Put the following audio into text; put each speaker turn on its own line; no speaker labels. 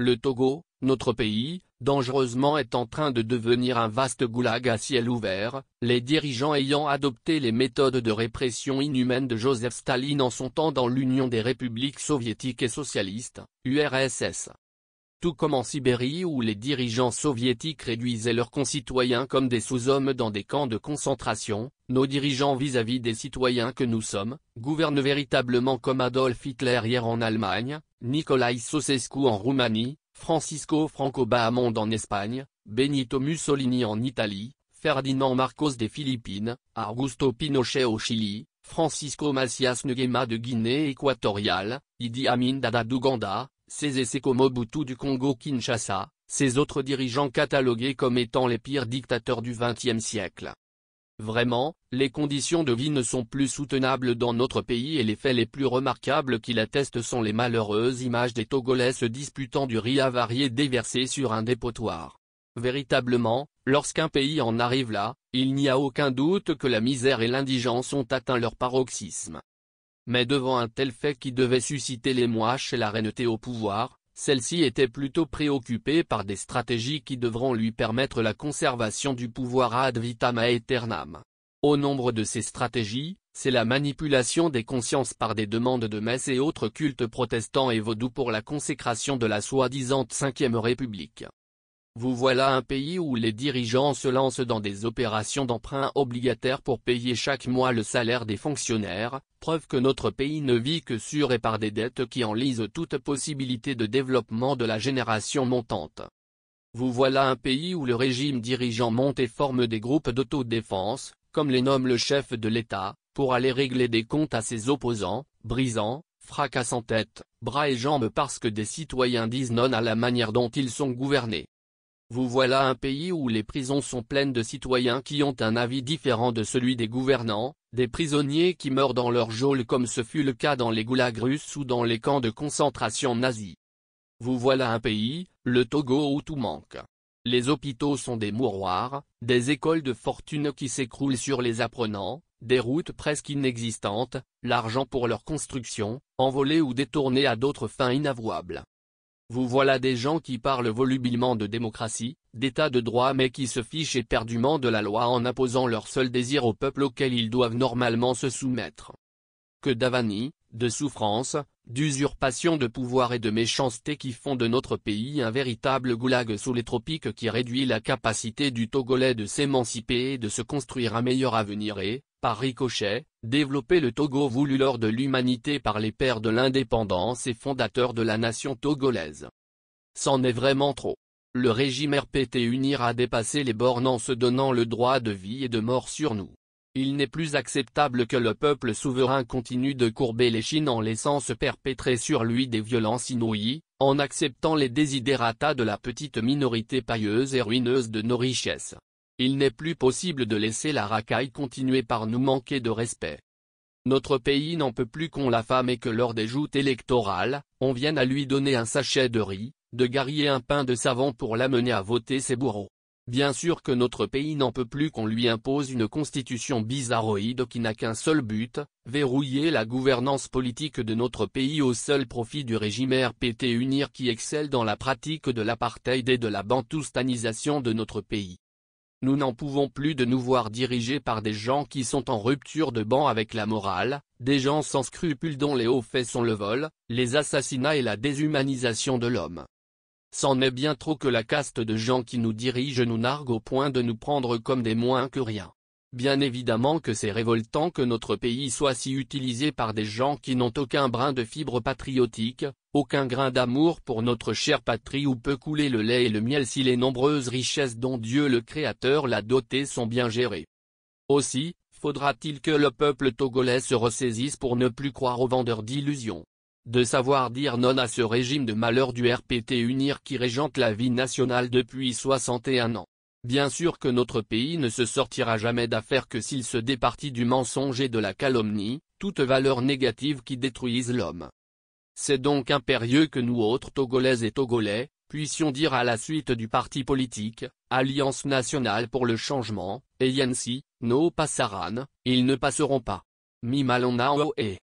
Le Togo, notre pays, dangereusement est en train de devenir un vaste goulag à ciel ouvert, les dirigeants ayant adopté les méthodes de répression inhumaines de Joseph Staline en son temps dans l'Union des républiques soviétiques et socialistes, URSS. Tout comme en Sibérie où les dirigeants soviétiques réduisaient leurs concitoyens comme des sous-hommes dans des camps de concentration, nos dirigeants vis-à-vis des citoyens que nous sommes, gouvernent véritablement comme Adolf Hitler hier en Allemagne, Nicolae Ceausescu en Roumanie, Francisco Franco Bahamonde en Espagne, Benito Mussolini en Italie, Ferdinand Marcos des Philippines, Augusto Pinochet au Chili, Francisco Macias Nguema de Guinée équatoriale, Idi Amin Dada d'Ouganda, Sese Seko Mobutu du Congo-Kinshasa, ces autres dirigeants catalogués comme étant les pires dictateurs du XXe siècle. Vraiment, les conditions de vie ne sont plus soutenables dans notre pays et les faits les plus remarquables qui l'attestent sont les malheureuses images des Togolais se disputant du riz avarié déversé sur un dépotoir. Véritablement, lorsqu'un pays en arrive là, il n'y a aucun doute que la misère et l'indigence ont atteint leur paroxysme. Mais devant un tel fait qui devait susciter l'émoi chez la reineté au pouvoir, celle-ci était plutôt préoccupée par des stratégies qui devront lui permettre la conservation du pouvoir ad vitam aeternam. Au nombre de ces stratégies, c'est la manipulation des consciences par des demandes de messes et autres cultes protestants et vaudous pour la consécration de la soi-disant Cinquième République. Vous voilà un pays où les dirigeants se lancent dans des opérations d'emprunt obligataire pour payer chaque mois le salaire des fonctionnaires, preuve que notre pays ne vit que sur et par des dettes qui enlisent toute possibilité de développement de la génération montante. Vous voilà un pays où le régime dirigeant monte et forme des groupes d'autodéfense, comme les nomme le chef de l'État, pour aller régler des comptes à ses opposants, brisant, fracassant tête, bras et jambes parce que des citoyens disent non à la manière dont ils sont gouvernés. Vous voilà un pays où les prisons sont pleines de citoyens qui ont un avis différent de celui des gouvernants, des prisonniers qui meurent dans leur geôle comme ce fut le cas dans les goulags russes ou dans les camps de concentration nazis. Vous voilà un pays, le Togo où tout manque. Les hôpitaux sont des mouroirs, des écoles de fortune qui s'écroulent sur les apprenants, des routes presque inexistantes, l'argent pour leur construction, envolé ou détourné à d'autres fins inavouables. Vous voilà des gens qui parlent volublement de démocratie, d'état de droit mais qui se fichent éperdument de la loi en imposant leur seul désir au peuple auquel ils doivent normalement se soumettre. Que d'avanie, de souffrance, d'usurpation de pouvoir et de méchanceté qui font de notre pays un véritable goulag sous les tropiques qui réduit la capacité du Togolais de s'émanciper et de se construire un meilleur avenir et, par ricochet, développer le Togo voulu lors de l'humanité par les pères de l'indépendance et fondateurs de la nation togolaise. C'en est vraiment trop. Le régime RPT UNIR a dépassé les bornes en se donnant le droit de vie et de mort sur nous. Il n'est plus acceptable que le peuple souverain continue de courber l'échine en laissant se perpétrer sur lui des violences inouïes, en acceptant les desiderata de la petite minorité pailleuse et ruineuse de nos richesses. Il n'est plus possible de laisser la racaille continuer par nous manquer de respect. Notre pays n'en peut plus qu'on l'affame et que lors des joutes électorales, on vienne à lui donner un sachet de riz, de Gary et un pain de savon pour l'amener à voter ses bourreaux. Bien sûr que notre pays n'en peut plus qu'on lui impose une constitution bizarroïde qui n'a qu'un seul but, verrouiller la gouvernance politique de notre pays au seul profit du régime RPT UNIR qui excelle dans la pratique de l'apartheid et de la bantoustanisation de notre pays. Nous n'en pouvons plus de nous voir dirigés par des gens qui sont en rupture de banc avec la morale, des gens sans scrupules dont les hauts faits sont le vol, les assassinats et la déshumanisation de l'homme. C'en est bien trop que la caste de gens qui nous dirigent nous nargue au point de nous prendre comme des moins que rien. Bien évidemment que c'est révoltant que notre pays soit si utilisé par des gens qui n'ont aucun brin de fibre patriotique, aucun grain d'amour pour notre chère patrie où peut couler le lait et le miel si les nombreuses richesses dont Dieu le Créateur l'a doté sont bien gérées. Aussi, faudra-t-il que le peuple togolais se ressaisisse pour ne plus croire aux vendeurs d'illusions. De savoir dire non à ce régime de malheur du RPT UNIR qui régente la vie nationale depuis 61 ans. Bien sûr que notre pays ne se sortira jamais d'affaire que s'il se départit du mensonge et de la calomnie, toute valeur négative qui détruisent l'homme. C'est donc impérieux que nous autres Togolaises et Togolais, puissions dire à la suite du parti politique, Alliance nationale pour le changement, et Yansi, no passaran, ils ne passeront pas. Mi malona o e.